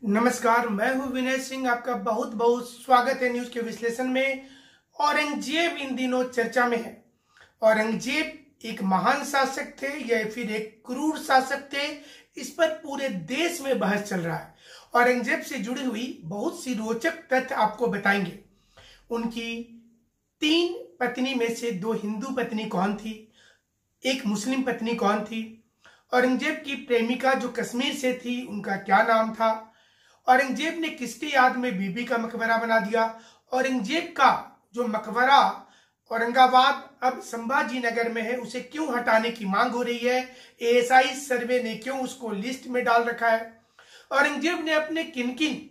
नमस्कार, मैं हूं विनय सिंह। आपका बहुत बहुत स्वागत है न्यूज के विश्लेषण में। औरंगजेब इन दिनों चर्चा में है। औरंगजेब एक महान शासक थे या फिर एक क्रूर शासक थे, इस पर पूरे देश में बहस चल रहा है। औरंगजेब से जुड़ी हुई बहुत सी रोचक तथ्य आपको बताएंगे। उनकी 3 पत्नी में से 2 हिंदू पत्नी कौन थी, एक मुस्लिम पत्नी कौन थी, औरंगजेब की प्रेमिका जो कश्मीर से थी उनका क्या नाम था, औरंगजेब ने किसकी याद में बीबी का मकबरा बना दिया, औरंगजेब का जो मकबरा औरंगाबाद अब संभाजी नगर में है उसे क्यों हटाने की मांग हो रही है, एएसआई सर्वे ने क्यों उसको लिस्ट में डाल रखा है, औरंगजेब ने अपने किन किन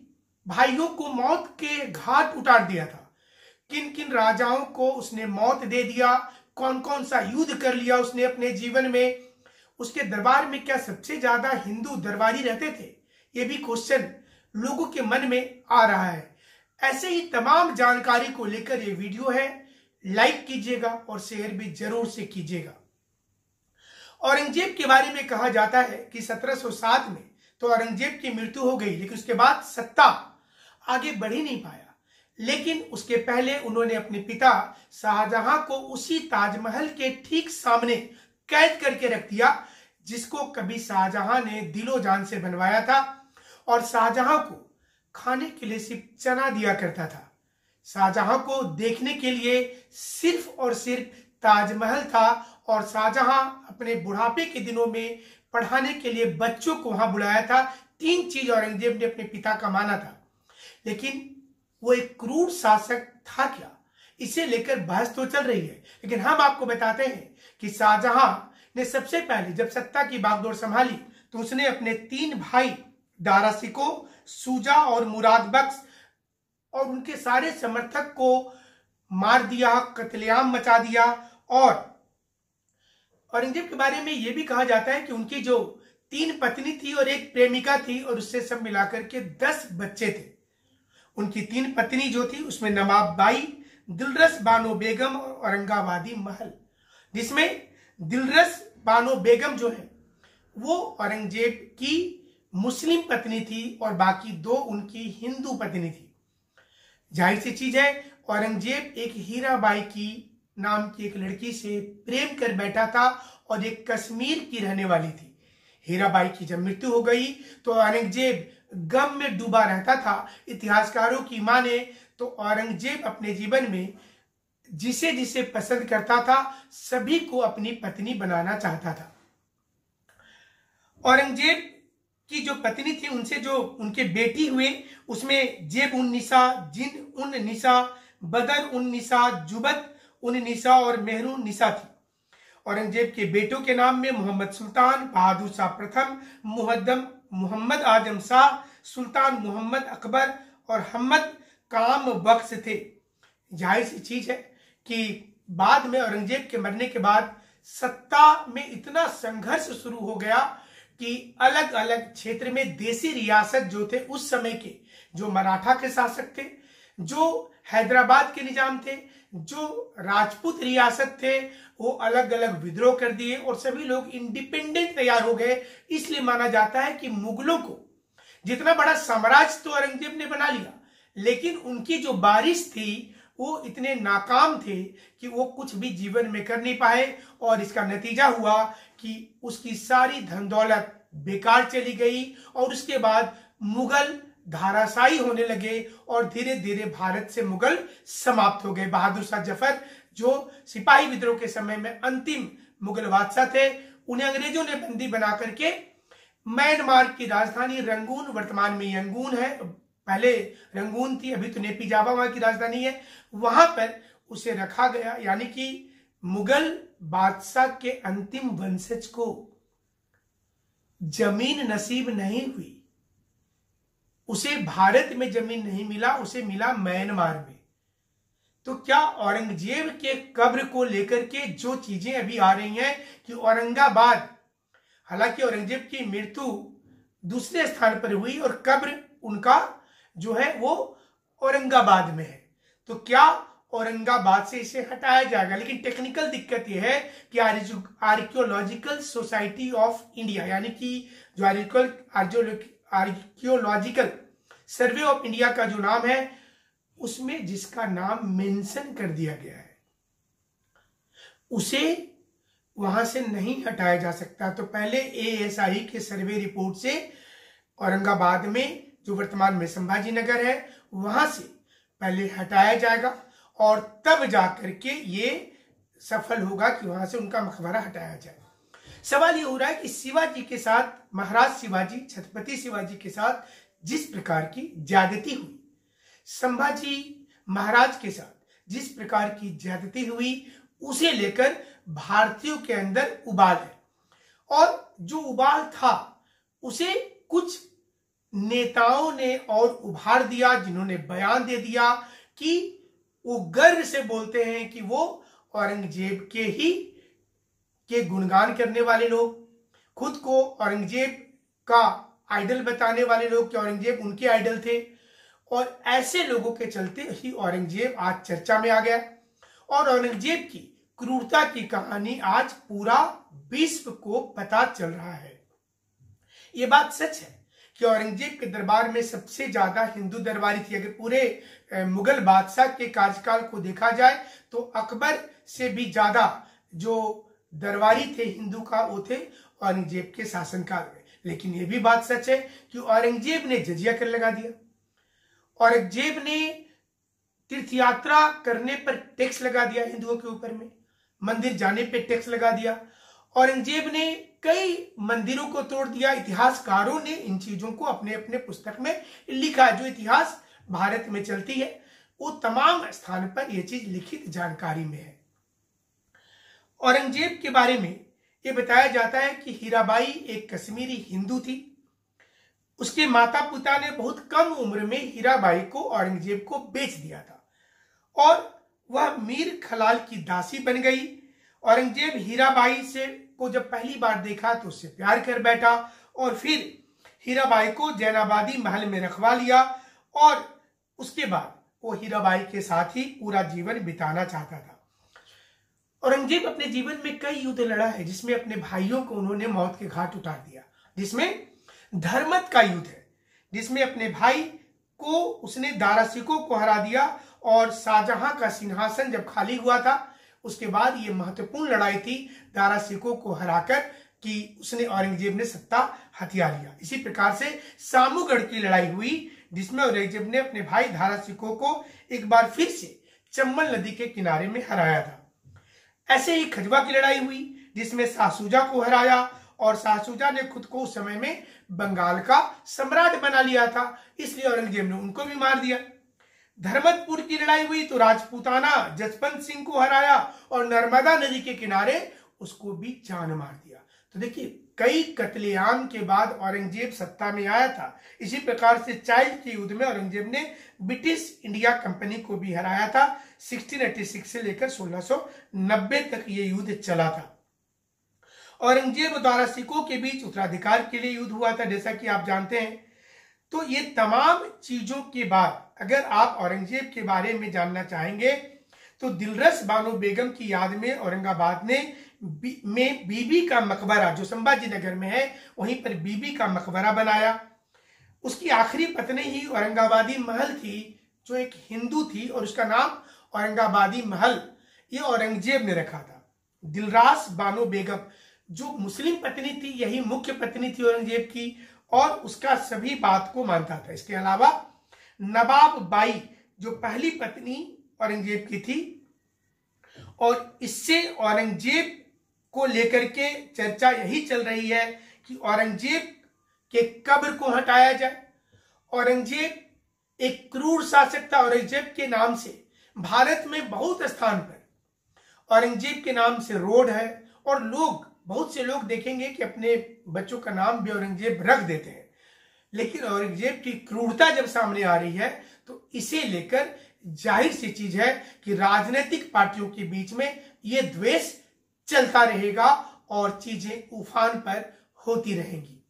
भाइयों को मौत के घाट उतार दिया था, किन किन राजाओं को उसने मौत दे दिया, कौन कौन सा युद्ध कर लिया उसने अपने जीवन में, उसके दरबार में क्या सबसे ज्यादा हिंदू दरबारी रहते थे, ये भी क्वेश्चन लोगों के मन में आ रहा है। ऐसे ही तमाम जानकारी को लेकर ये वीडियो है, लाइक कीजिएगा और शेयर भी जरूर से कीजिएगा। औरंगजेब के बारे में कहा जाता है कि 1707 में तो औरंगजेब की मृत्यु हो गई, लेकिन उसके बाद सत्ता आगे बढ़ ही नहीं पाया। लेकिन उसके पहले उन्होंने अपने पिता शाहजहां को उसी ताजमहल के ठीक सामने कैद करके रख दिया, जिसको कभी शाहजहां ने दिलो जान से बनवाया था और शाहजहां को खाने के लिए सिर्फ चना दिया करता था। शाहजहां को देखने के लिए सिर्फ और सिर्फ ताजमहल था और शाहजहां अपने बुढ़ापे के दिनों में पढ़ाने के लिए बच्चों को वहां बुलाया था। 3 चीज औरंगजेब ने अपने पिता का माना था। लेकिन वो एक क्रूर शासक था क्या, इसे लेकर बहस तो चल रही है। लेकिन हम आपको बताते हैं कि शाहजहां ने सबसे पहले जब सत्ता की बागडोर संभाली तो उसने अपने 3 भाई दारा शिकोह, शुजा और मुराद बख्श और उनके सारे समर्थक को मार दिया, कत्लेआम मचा दिया। और औरंगजेब के बारे में यह भी कहा जाता है कि उनकी जो 3 पत्नी थी और एक प्रेमिका थी और उससे सब मिलाकर के 10 बच्चे थे। उनकी 3 पत्नी जो थी उसमें नवाब बाई, दिलरस बानो बेगम और औरंगाबादी महल, जिसमें दिलरस बानो बेगम जो है वो औरंगजेब की मुस्लिम पत्नी थी और बाकी 2 उनकी हिंदू पत्नी थी। जाहिर सी चीज है, औरंगजेब एक हीराबाई की नाम की एक लड़की से प्रेम कर बैठा था और एक कश्मीर की रहने वाली थी। हीराबाई की जब मृत्यु हो गई तो औरंगजेब गम में डूबा रहता था। इतिहासकारों की माने तो औरंगजेब अपने जीवन में जिसे जिसे पसंद करता था सभी को अपनी पत्नी बनाना चाहता था। औरंगजेब की जो पत्नी थी उनसे जो उनके बेटी हुए उसमें जेब उन निसा, जिन उन निसा, बदर उन निसा, जुबत उन निसा और मेहरू निसा थी। औरंगजेब के बेटों के नाम में मोहम्मद सुल्तान, बहादुर शाह प्रथम, मोहम्मद आजम शाह, सुल्तान मोहम्मद अकबर और हमद काम बख्श थे। जाहिर सी चीज है कि बाद में औरंगजेब के मरने के बाद सत्ता में इतना संघर्ष शुरू हो गया कि अलग अलग क्षेत्र में देसी रियासत जो थे उस समय के, जो मराठा के शासक थे, जो हैदराबाद के निजाम थे, जो राजपूत रियासत थे, वो अलग अलग विद्रोह कर दिए और सभी लोग इंडिपेंडेंट तैयार हो गए। इसलिए माना जाता है कि मुगलों को जितना बड़ा साम्राज्य तो औरंगजेब ने बना लिया, लेकिन उनकी जो बारिश थी वो इतने नाकाम थे कि वो कुछ भी जीवन में कर नहीं पाए और इसका नतीजा हुआ कि उसकी सारी धन दौलत बेकार चली गई और उसके बाद मुगल धाराशायी होने लगे और धीरे धीरे भारत से मुगल समाप्त हो गए। बहादुर शाह जफर जो सिपाही विद्रोह के समय में अंतिम मुगल बादशाह थे, उन्हें अंग्रेजों ने बंदी बना करके म्यांमार की राजधानी रंगून, वर्तमान में यंगून है, पहले रंगून थी, अभी तो नेपी जावा वहां की राजधानी है, वहां पर उसे रखा गया। यानी कि मुगल बादशाह के अंतिम वंशज को जमीन नसीब नहीं हुई, उसे भारत में जमीन नहीं मिला, उसे मिला म्यांमार में। तो क्या औरंगजेब के कब्र को लेकर के जो चीजें अभी आ रही हैं कि औरंगाबाद, हालांकि औरंगजेब की मृत्यु दूसरे स्थान पर हुई और कब्र उनका जो है वो औरंगाबाद में है, तो क्या औरंगाबाद से इसे हटाया जाएगा? लेकिन टेक्निकल दिक्कत यह है कि आर्कियोलॉजिकल सोसाइटी ऑफ इंडिया, यानी कि जो आर्कियोलॉजिकल सर्वे ऑफ इंडिया का जो नाम है उसमें जिसका नाम मेंशन कर दिया गया है उसे वहां से नहीं हटाया जा सकता। तो पहले एएसआई के सर्वे रिपोर्ट से औरंगाबाद में जो वर्तमान में संभाजी नगर है वहां से पहले हटाया जाएगा और तब जाकर के ये सफल होगा कि वहां से उनका मकबरा हटाया जाए। सवाल ये हो रहा है कि शिवाजी के साथ, महाराज शिवाजी, छत्रपति शिवाजी के साथ जिस प्रकार की ज्यादती हुई, संभाजी महाराज के साथ जिस प्रकार की ज्यादती हुई, उसे लेकर भारतीयों के अंदर उबाल है। और जो उबाल था उसे कुछ नेताओं ने और उभार दिया, जिन्होंने बयान दे दिया कि वो गर्व से बोलते हैं कि वो औरंगजेब के गुणगान करने वाले लोग, खुद को औरंगजेब का आइडल बताने वाले लोग कि औरंगजेब उनके आइडल थे। और ऐसे लोगों के चलते ही औरंगजेब आज चर्चा में आ गया और औरंगजेब की क्रूरता की कहानी आज पूरा विश्व को पता चल रहा है। ये बात सच है कि औरंगजेब के दरबार में सबसे ज्यादा हिंदू दरबारी थी। अगर पूरे मुगल बादशाह के कार्यकाल को देखा जाए तो अकबर से भी ज्यादा जो दरबारी थे हिंदू का वो थे औरंगजेब के शासनकाल में। लेकिन ये भी बात सच है कि औरंगजेब ने जजिया कर लगा दिया। औरंगजेब ने तीर्थ यात्रा करने पर टैक्स लगा दिया, हिंदुओं के ऊपर में मंदिर जाने पे टैक्स लगा दिया। औरंगजेब ने कई मंदिरों को तोड़ दिया। इतिहासकारों ने इन चीजों को अपने अपने पुस्तक में लिखा। जो इतिहास भारत में चलती है वो तमाम स्थान पर यह चीज लिखित जानकारी में है। औरंगजेब के बारे में ये बताया जाता है कि हीराबाई एक कश्मीरी हिंदू थी। उसके माता पिता ने बहुत कम उम्र में हीराबाई को औरंगजेब को बेच दिया था और वह मीर खलाल की दासी बन गई। औरंगजेब हीराबाई से को जब पहली बार देखा तो उससे प्यार कर बैठा और फिर हीराबाई को जैनाबादी महल में रखवा लिया और उसके बाद वो हीराबाई के साथ ही पूरा जीवन बिताना चाहता था। औरंगजेब अपने जीवन में कई युद्ध लड़ा है, जिसमें अपने भाइयों को उन्होंने मौत के घाट उतार दिया, जिसमें धर्मत का युद्ध है, जिसमें अपने भाई को उसने दारा सिकों को हरा दिया और शाहजहां का सिंहासन जब खाली हुआ था उसके बाद ये महत्वपूर्ण लड़ाई थी दारा सिकों को हराकर कि उसने औरंगजेब ने सत्ता हथिया लिया। इसी प्रकार से सामूगढ़ की लड़ाई हुई जिसमें औरंगजेब ने अपने भाई दारा सिकों को एक बार फिर से चंबल नदी के किनारे में हराया था। ऐसे ही खजवा की लड़ाई हुई जिसमें शाह शुजा को हराया और शाह शुजा ने खुद को उस समय में बंगाल का सम्राट बना लिया था, इसलिए औरंगजेब ने उनको भी मार दिया। धर्मतपुर की लड़ाई हुई तो राजपूताना जसवंत सिंह को हराया और नर्मदा नदी के किनारे उसको भी जान मार दिया। तो देखिए कई कत्लेआम के बाद औरंगजेब सत्ता में आया था। इसी प्रकार से चाइल्ड के युद्ध में औरंगजेब ने ब्रिटिश इंडिया कंपनी को भी हराया था। 1686 से लेकर 1690 तक ये युद्ध चला था। औरंगजेब और दारा सिकों के बीच उत्तराधिकार के लिए युद्ध हुआ था, जैसा कि आप जानते हैं। तो ये तमाम चीजों के बाद अगर आप औरंगजेब के बारे में जानना चाहेंगे तो दिलरस बानो बेगम की याद में औरंगाबाद ने बीबी का मकबरा जो संभाजी नगर में है वहीं पर बीबी का मकबरा बनाया। उसकी आखिरी पत्नी ही औरंगाबादी महल थी जो एक हिंदू थी और उसका नाम औरंगाबादी महल ये औरंगजेब ने रखा था। दिलरास बानो बेगम जो मुस्लिम पत्नी थी यही मुख्य पत्नी थी औरंगजेब की और उसका सभी बात को मानता था। इसके अलावा नवाब बाई जो पहली पत्नी औरंगजेब की थी और इससे औरंगजेब को लेकर के चर्चा यही चल रही है कि औरंगजेब के कब्र को हटाया जाए। औरंगजेब एक क्रूर शासक था। औरंगजेब के नाम से भारत में बहुत स्थान पर औरंगजेब के नाम से रोड है और लोग बहुत से लोग देखेंगे कि अपने बच्चों का नाम भी औरंगजेब रख देते हैं। लेकिन औरंगजेब की क्रूरता जब सामने आ रही है तो इसे लेकर जाहिर सी चीज है कि राजनीतिक पार्टियों के बीच में यह द्वेष चलता रहेगा और चीजें उफान पर होती रहेंगी।